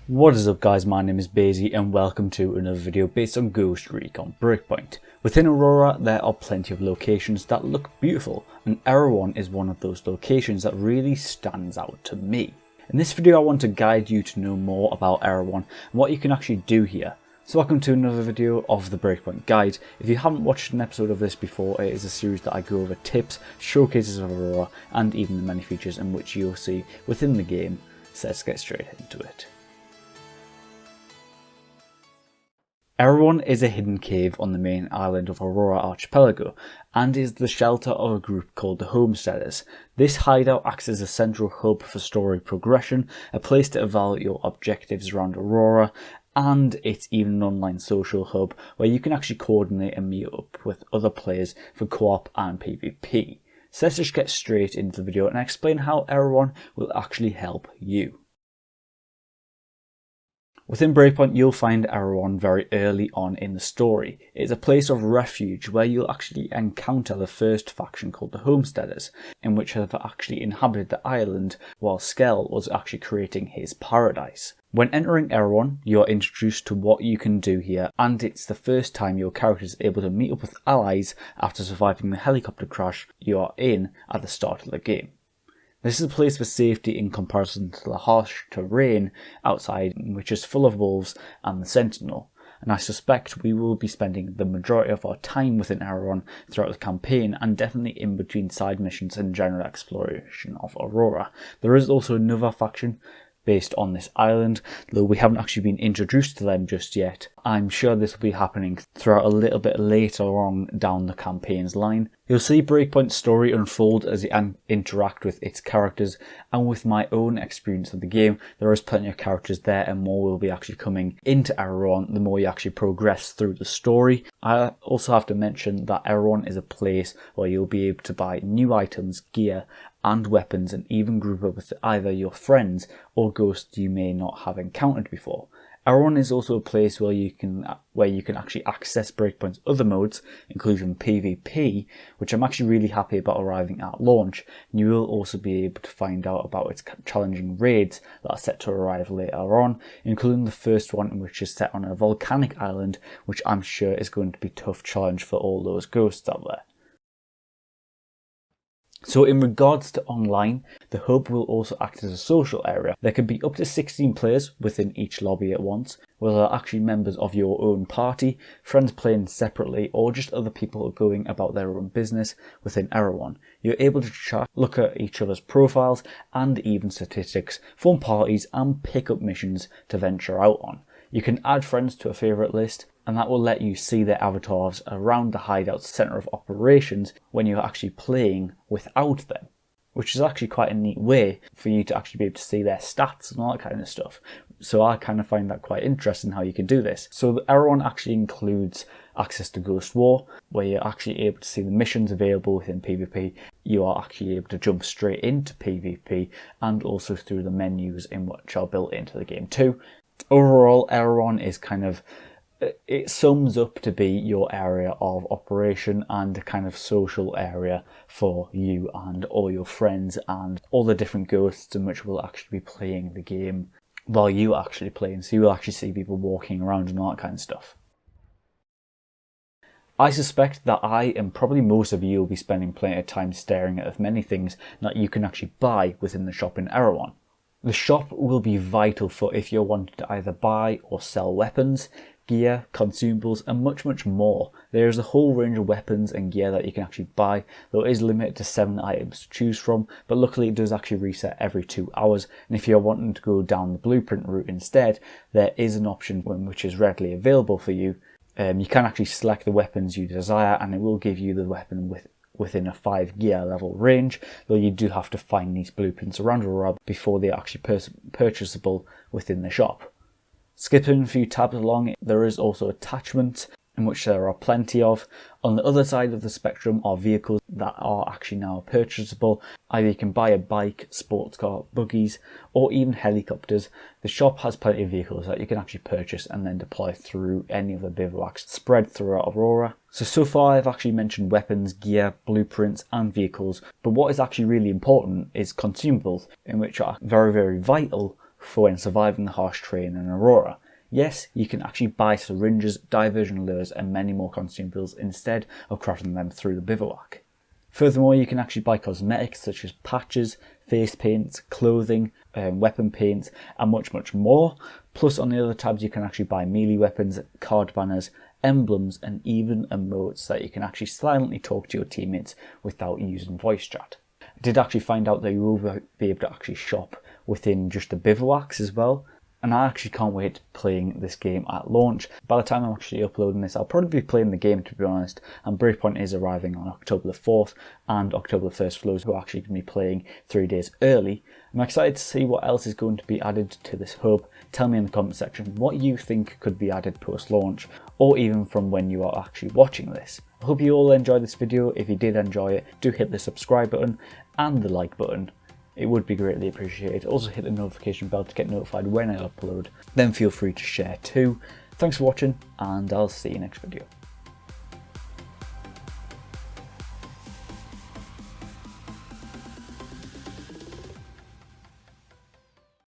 What is up guys, my name is BAYZY and welcome to another video based on Ghost Recon Breakpoint. Within Aurora there are plenty of locations that look beautiful and Erewhon is one of those locations that really stands out to me. In this video I want to guide you to know more about Erewhon and what you can actually do here. So welcome to another video of the Breakpoint Guide. If you haven't watched an episode of this before, it is a series that I go over tips, showcases of Aurora and even the many features in which you'll see within the game. So let's get straight into it. Erewhon is a hidden cave on the main island of Aurora Archipelago and is the shelter of a group called the Homesteaders. This hideout acts as a central hub for story progression, a place to evaluate your objectives around Aurora, and it's even an online social hub where you can actually coordinate and meet up with other players for co-op and PvP. So let's just get straight into the video and explain how Erewhon will actually help you. Within Breakpoint you'll find Erewhon very early on in the story. It's a place of refuge where you'll actually encounter the first faction called the Homesteaders, in which have actually inhabited the island while Skell was actually creating his paradise. When entering Erewhon, you're introduced to what you can do here, and it's the first time your character is able to meet up with allies after surviving the helicopter crash you are in at the start of the game. This is a place for safety in comparison to the harsh terrain outside, which is full of wolves and the Sentinel, and I suspect we will be spending the majority of our time within Erewhon throughout the campaign and definitely in between side missions and general exploration of Aurora. There is also another faction based on this island, though we haven't actually been introduced to them just yet. I'm sure this will be happening throughout a little bit later on down the campaign's line. You'll see Breakpoint's story unfold as you interact with its characters, and with my own experience of the game, there is plenty of characters there and more will be actually coming into Erewhon the more you actually progress through the story. I also have to mention that Erewhon is a place where you'll be able to buy new items, gear and weapons, and even group up with either your friends or ghosts you may not have encountered before. Erewhon is also a place where you can actually access Breakpoint's other modes, including PvP, which I'm actually really happy about arriving at launch. And you will also be able to find out about its challenging raids that are set to arrive later on, including the first one, which is set on a volcanic island, which I'm sure is going to be a tough challenge for all those ghosts out there. So in regards to online, the hub will also act as a social area. There can be up to 16 players within each lobby at once, whether they're actually members of your own party, friends playing separately, or just other people going about their own business within Erewhon. You're able to chat, look at each other's profiles and even statistics, form parties and pick up missions to venture out on. You can add friends to a favourite list, and that will let you see their avatars around the hideout's centre of operations when you're actually playing without them, which is actually quite a neat way for you to actually be able to see their stats and all that kind of stuff. So I kind of find that quite interesting how you can do this. So the Erewhon actually includes access to Ghost War, where you're actually able to see the missions available within PvP. You are actually able to jump straight into PvP and also through the menus in which are built into the game too. Overall, Erewhon is it sums up to be your area of operation and a kind of social area for you and all your friends and all the different ghosts in which will actually be playing the game while you actually playing. So you will actually see people walking around and all that kind of stuff. I suspect that I and probably most of you will be spending plenty of time staring at many things that you can actually buy within the shop in Erewhon. The shop will be vital for if you're wanting to either buy or sell weapons, gear, consumables and much more. There is a whole range of weapons and gear that you can actually buy, though it is limited to 7 items to choose from, but luckily it does actually reset every 2 hours, and if you're wanting to go down the blueprint route instead, there is an option which is readily available for you. You can actually select the weapons you desire and it will give you the weapon within a 5 gear level range, though you do have to find these blueprints around Aurora before they are actually purchasable within the shop. Skipping a few tabs along, there is also attachments, in which there are plenty of. On the other side of the spectrum are vehicles that are actually now purchasable. Either you can buy a bike, sports car, buggies, or even helicopters. The shop has plenty of vehicles that you can actually purchase and then deploy through any of the bivouacs spread throughout Aurora. So far I've actually mentioned weapons, gear, blueprints and vehicles, but what is actually really important is consumables, in which are very vital for when surviving the harsh terrain in Aurora. Yes, you can actually buy syringes, diversion lures and many more consumables instead of crafting them through the bivouac. Furthermore, you can actually buy cosmetics such as patches, face paints, clothing, weapon paints and much more. Plus on the other tabs you can actually buy melee weapons, card banners, emblems and even emotes that you can actually silently talk to your teammates without using voice chat. I did actually find out that you will be able to actually shop within just the bivouacs as well. And I actually can't wait playing this game at launch. By the time I'm actually uploading this, I'll probably be playing the game, to be honest. And Breakpoint is arriving on October the 4th and October the 1st for those who are actually going to be playing 3 days early. I'm excited to see what else is going to be added to this hub. Tell me in the comment section what you think could be added post-launch, or even from when you are actually watching this. I hope you all enjoyed this video. If you did enjoy it, do hit the subscribe button and the like button. It would be greatly appreciated. Also hit the notification bell to get notified when I upload. Then feel free to share too. Thanks for watching and I'll see you next video.